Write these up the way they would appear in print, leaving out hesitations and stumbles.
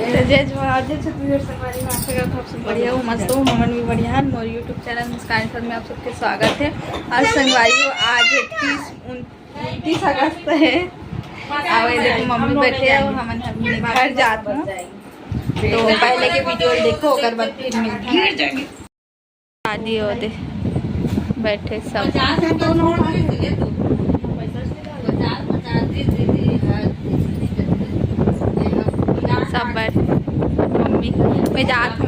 तो जय जवाहर जय छत्तीसगढ़ सरकारी में आशा करता हूँ आप सब बढ़िया हो, मस्त हो। हमन भी बढ़िया है। मोर यूट्यूब चैनल मुस्कान सर में आप सबके स्वागत है। आज संगवारी हो, आज 29 अगस्त है। और देखो मम्मी बैठे है, हमन घर जाते हैं तो पहले के वीडियो देखो और बाद फिर मिलते शादी होते बैठे सब सब बैठ। मम्मी मैं जात हूँ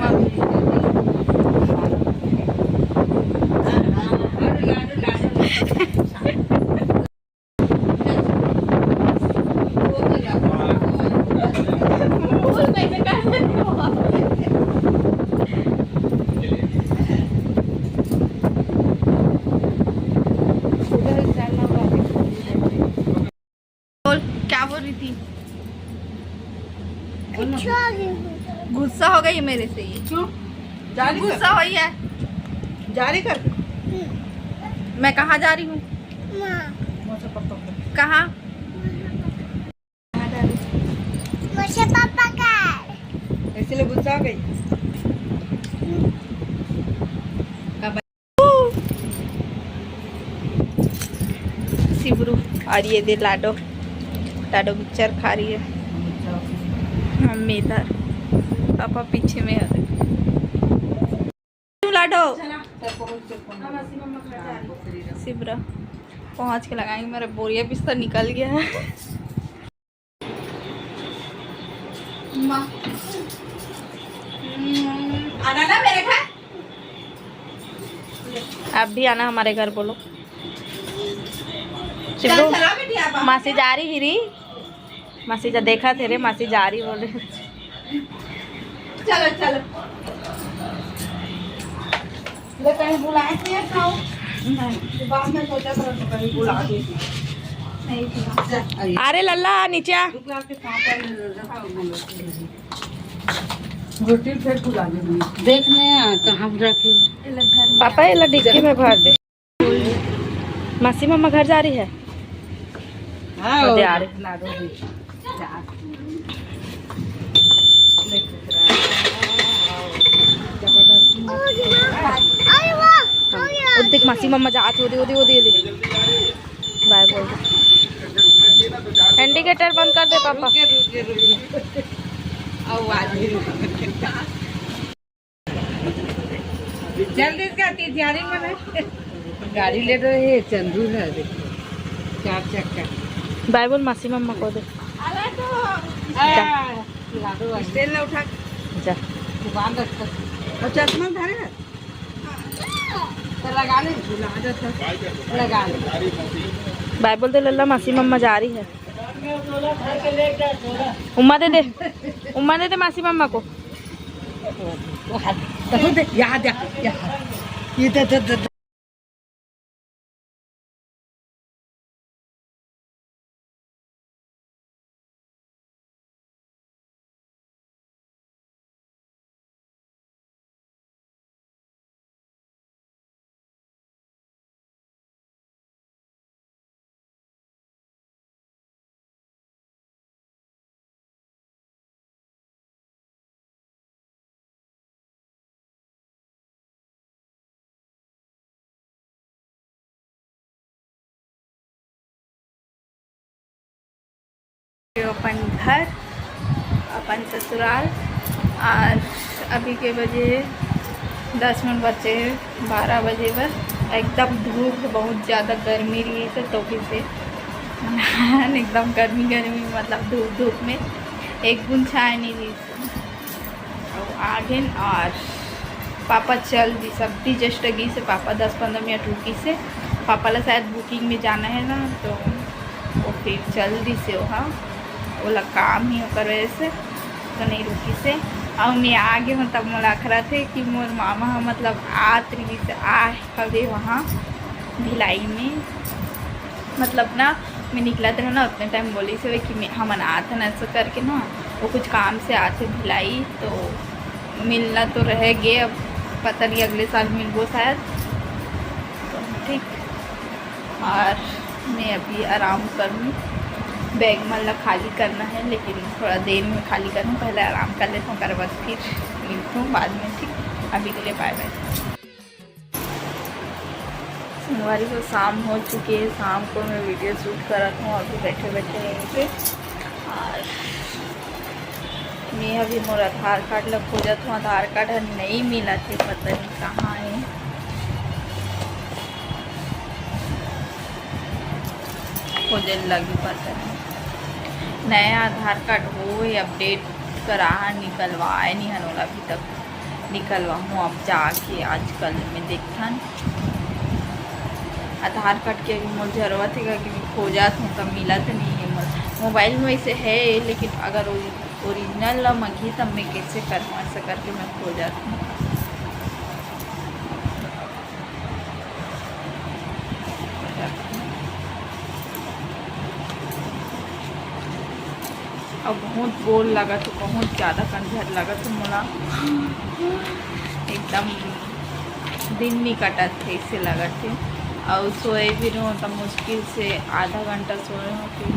क्या बोल रही थी? गुस्सा हो गई मेरे से ये क्यों? गुस्सा हुई है जारी कर। मैं कहाँ जा रही हूँ? कहाँ? मुझे पापा का इसलिए गुस्सा हो गई। सिबरू और ये दे लाडो लाडो पिक्चर खा रही है। मम्मी इधर, पापा पीछे में है। लाडो सिबरा पहुँच के लगाएंगे। मेरा बोरिया बिस्तर निकल गया है। आना ना मेरे घर, आप भी आना हमारे घर। बोलो सिबरू मासी जा रही हिरी, मासी जा देखा थे रे, मासी जा रही बोल रहे। चलो चलो ले कहीं बुलाए थे खाओ नहीं बाद में सोचा था कहीं बुला दे नहीं। अरे लल्ला नीचे आ रोटी फिर बुला दे देखने कहाँ रखी पापा। ये ला डिक्की में भर दे। मासी मम्मा घर जा रही है। हाँ आ रही ला दो देख मासी मम्मा जात हो दे बाय बोल दे। इंडिकेटर बंद कर दे पापा। जल्दी करती तैयारी में गाड़ी ले रहे है। चंदू है 4 चक्का। बाय बोल मासी मम्मा को दे। उठा जा और चश्मा धारे है तो लगा ले लगा ले। बाय बोल दे लल्ला, मासी मम्मा जा रही है। उम्मा दे मासी मम्मा को। यहाँ अपन घर अपन ससुराल। आज अभी के बजे 10 मिनट बचे 12 बजे पर। एकदम धूप, बहुत ज़्यादा गर्मी रही है तो भी से एकदम गर्मी मतलब धूप में एक बूंद छाया नहीं रही और आगे। और पापा चल दी सब जस्ट गी से पापा 10-15 मिनट रुकी से। पापा ला शायद बुकिंग में जाना है ना तो वो फिर चल दी से वहाँ बोला काम ही कर वजह से तो नहीं रुकी से। और मैं आगे हूँ तब मोला खरा थे कि मोर मामा मतलब आत रही से आए वहाँ भिलाई में। मतलब ना मैं निकला था ना उतने टाइम बोली से कि मैं हमन आते ना ऐसा करके ना वो कुछ काम से आते भिलाई तो मिलना तो रह गए। अब पता नहीं अगले साल मिल गो शायद तो ठीक। और मैं अभी आराम करूँ बैग मतलब खाली करना है, लेकिन थोड़ा देर में खाली करूँ, पहले आराम कर लेता हूँ, कर बाद फिर मिलती हूँ बाद में। ठीक, अभी के लिए बाय बाय। सोमवार को शाम हो चुकी है, शाम को मैं वीडियो शूट कर रहा हूँ अभी बैठे बैठे यहीं पे। और मैं अभी मोर आधार कार्ड लग हो जाता हूँ, आधार कार्ड नहीं मिला थे, पता नहीं कहाँ है। खोजने लगी, पता नहीं नया आधार कार्ड हो या अपडेट करा, निकलवाए नहीं हनोला अभी तक। निकलवा हूँ अब जाके आजकल में देखा आधार कार्ड की अभी मुझे ज़रूरत है कि खोजा हूँ तब मिला तो नहीं है। मोबाइल में वैसे है, लेकिन अगर ओरिजिनल ला मंगी तब मैं कैसे करूँ, ऐसा करके मैं खो जाती हूँ। अब बहुत बोर लगा तो बहुत ज़्यादा कंझर लगा तो मोला एकदम दिन नहीं कटा थे, इससे लगा थे। और सोए भी रहो तो मुश्किल से आधा घंटा सोए हो फिर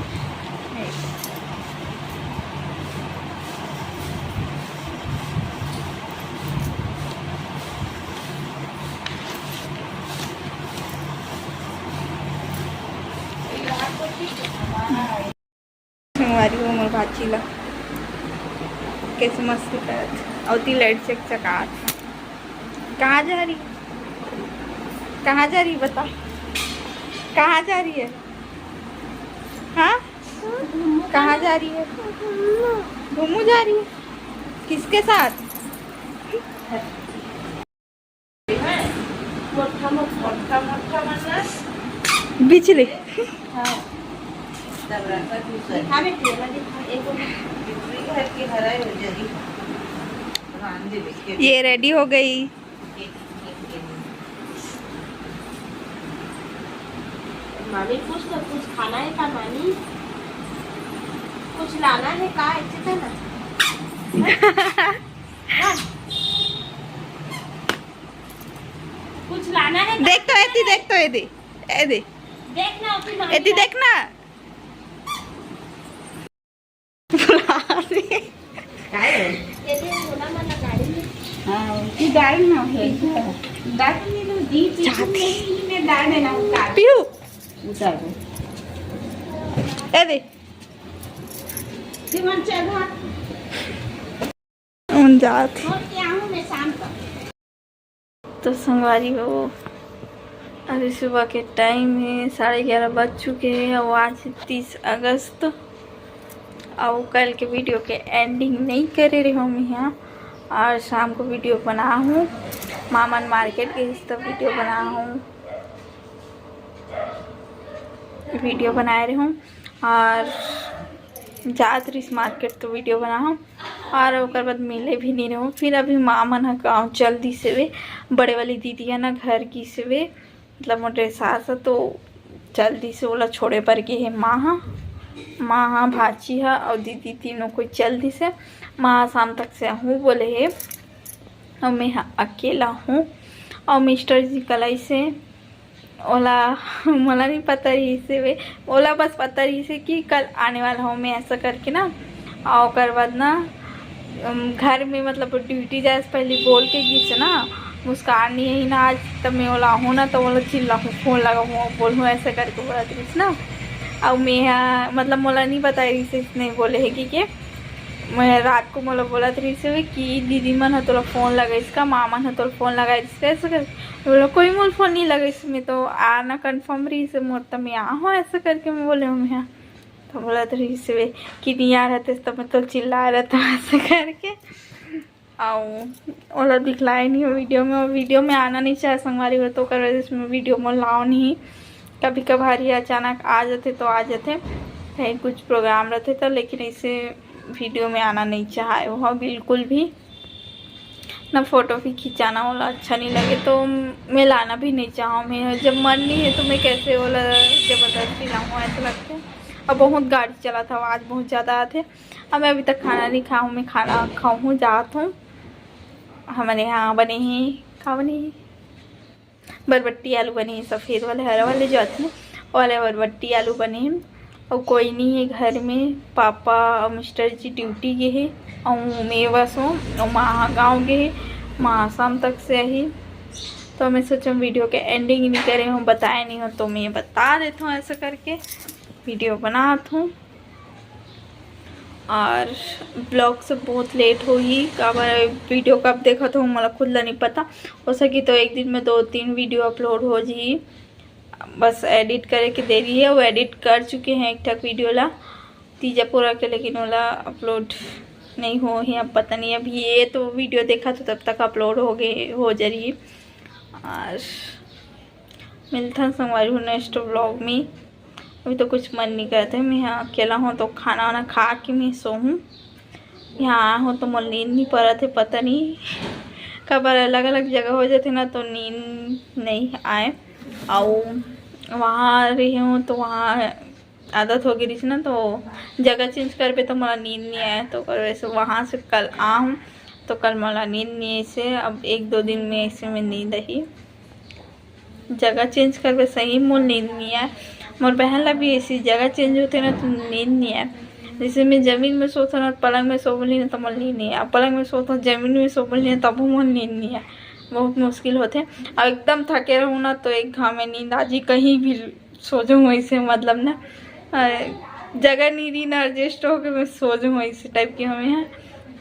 हमारी उम्र भाची ला कैसे मस्ती करत और ती लाइट चेक चकात। कहाँ जा रही, कहाँ जा रही बता, कहाँ जा रही है? हाँ, कहाँ जा रही है? घूमू जा रही है, किसके साथ? बिजली ये रेडी हो गई। मामी कुछ तो कुछ खाना है का मामी, कुछ लाना है का ऐसे था ना। कुछ लाना है, देख तो ऐसी, देख तो ऐदी ऐदी देखना ऐदी देखना गाड़ी ना है गाड़ी में दी में दाल में ना उतार पीहू उतार दो ऐदी जीवन चढ़ा उन जात और क्या हूं मैं शाम तक। तो संगवारी हो, अभी सुबह के टाइम है 11:30 बज चुके हैं और आज 30 अगस्त। और कल के वीडियो के एंडिंग नहीं करे रही हूँ मैं यहाँ, और शाम को वीडियो बना हूँ मामन मार्केट के इस तब वीडियो बना हूँ, वीडियो बनाए रही हूँ और जात रही मार्केट तो वीडियो बना हूँ। और उसके बाद मिले भी नहीं रहूँ। फिर अभी मामन है गाँव जल्दी से वे बड़े वाली दीदी है ना घर की से वे मतलब मोटे सास है, तो जल्दी से बोला छोड़े पर के है माँ भाची है और दीदी तीनों को जल्दी से माँ शाम तक से हूँ बोले है और मैं अकेला हूँ। और मिस्टर जी कलाई से ओला मला नहीं पता रही से वे ओला बस पता रही से कि कल आने वाला हूँ मैं ऐसा करके ना। और उसके बाद ना घर में मतलब ड्यूटी जाए पहले बोल के गई से ना मुस्कान नहीं है ना आज तब मैं ओला हूँ ना तो बोला चिल्ला हूँ फ़ोन लगा हूँ बोल हूँ ऐसा करके बोला थी ना। और मैं मतलब मोला नहीं बता रही से इसने बोले है कि मैं रात को मोला बोला थी से कि दीदी मन है तोला फ़ोन लगा इसका मामन है तोला फ़ोन लगा इसका ऐसा कर बोला कोई मोल फ़ोन नहीं लगा इसमें तो आना कन्फर्म रही से मोर तब मैं यहाँ हूँ ऐसा करके मैं बोले हूँ मैं तो बोला रही से कि नहीं आ रहे थे तब मैं तो चिल्ला रहा था ऐसा करके। और दिखलाए नहीं हो वीडियो में आना नहीं चाहे संगवारी हो तो कर इसमें वीडियो में लाओ नहीं, कभी कभार ही अचानक आ जाते तो आ जाते कहीं कुछ प्रोग्राम रहते तो, लेकिन इसे वीडियो में आना नहीं चाहे वह बिल्कुल भी ना फोटो भी खिंचाना वाला अच्छा नहीं लगे तो मैं लाना भी नहीं चाहूँ। मैं जब मन नहीं है तो मैं कैसे वाला ज़बरदस्ती लाऊँ ऐसा लगता है। और बहुत गाड़ी चला था आवाज़ बहुत ज़्यादा आते। अब मैं अभी तक खाना नहीं खाऊँ, मैं खाना खाऊँ जात हूँ। हमारे यहाँ बने हैं खा बने हैं बरबट्टी आलू बने हैं, सफ़ेद वाले हरे वाले जो आते हैं वाले बरबट्टी आलू बने हैं। और कोई नहीं है घर में। पापा और मिस्टर जी ड्यूटी गए है और मैं बस हूँ और माँ गाँव गए है। माँ शाम तक से ही, तो मैं सोचा वीडियो के एंडिंग नहीं करे हूँ, बताया नहीं हूँ, तो मैं बता देता हूँ ऐसा करके वीडियो बनाता हूँ। और ब्लॉग से बहुत लेट हो ही, कब वीडियो कब देखा तो मतलब खुद नहीं पता। हो सकी तो एक दिन में 2-3 वीडियो अपलोड हो जी, बस एडिट करे के देरी है। वो एडिट कर चुके हैं एक ठक वीडियो ला तीजा पूरा के, लेकिन वाला अपलोड नहीं हो ही। अब पता नहीं, अब ये तो वीडियो देखा तो तब तक अपलोड हो जाएगी। और मिलता है संगवारी हूँ नेक्स्ट व्लॉग में। अभी तो कुछ मन नहीं करते, मैं यहाँ अकेला हूँ तो खाना वाना खा के मैं सोऊँ। यहाँ आया हूँ तो मुझे नींद नहीं पड़ रहा थे, पता नहीं कब अलग अलग जगह हो जाते ना तो नींद नहीं आए। और वहाँ रही हूँ तो वहाँ आदत हो गई थी ना, तो जगह चेंज कर पे तो मुझे नींद नहीं आया। तो वैसे वहाँ से कल आऊँ तो कल मुझे नींद नहीं ऐसे, अब 1-2 दिन में ऐसे में नींद आई। जगह चेंज कर पे सही मुझे नींद नहीं आया। मोर बहन ला भी ऐसी जगह चेंज होते ना तो नींद नहीं आया। जैसे मैं ज़मीन में सोता ना पलंग में सो बोली ना तो मुझे नींद नहीं आया, पलंग में सोता ज़मीन में सो बोली ना तब मुझे नींद नहीं आया। बहुत मुश्किल होते। और एकदम थके रहूँ ना तो एक घाव में नींद आ जी, कहीं भी सो जाऊँ वैसे, मतलब ना जगह नहीं दी ना एडजस्ट हो के मैं सो जाऊँ वैसे टाइप की हमें है।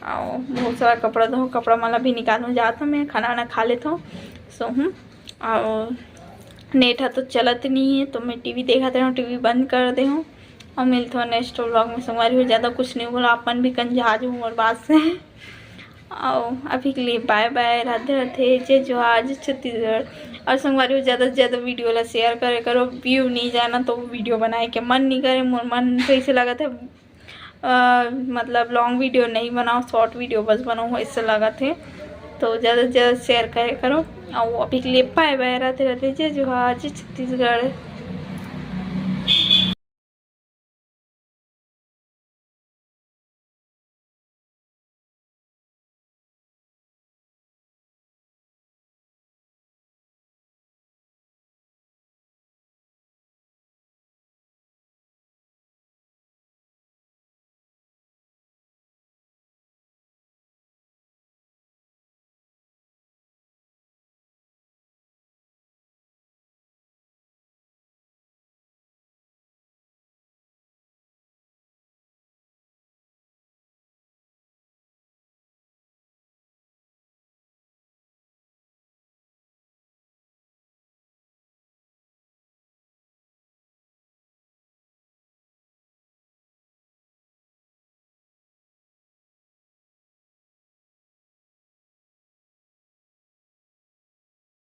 और बहुत सारा कपड़ा धो, कपड़ा माला भी निकालूँ जाता हूँ, मैं खाना वाना खा लेता हूँ, सो हूँ। और नेट है तो चलत नहीं है तो मैं टीवी देखते रहूँ, टीवी बंद कर दे हूँ। और मिलते हो नेक्स्ट व्लॉग में। संगवारी हो ज़्यादा कुछ नहीं बोला, अपन भी कंजहाज हूँ और बात से। और अभी के लिए बाय बाय, राधे राधे, जय जोहार, जय छत्तीसगढ़। और संगवारी हो ज़्यादा से ज़्यादा वीडियो ला शेयर करे करो। व्यू नहीं जाना तो वीडियो बनाए के मन नहीं करे, मोर मन तो ऐसे लगा था मतलब लॉन्ग वीडियो नहीं बनाओ, शॉर्ट वीडियो बस बनाओ ऐसे लगा थे। तो ज़्यादा से ज़्यादा शेयर करे करो। और अभी के लिए बाय बाय, राधे राधे, जय जोहार, जय छत्तीसगढ़।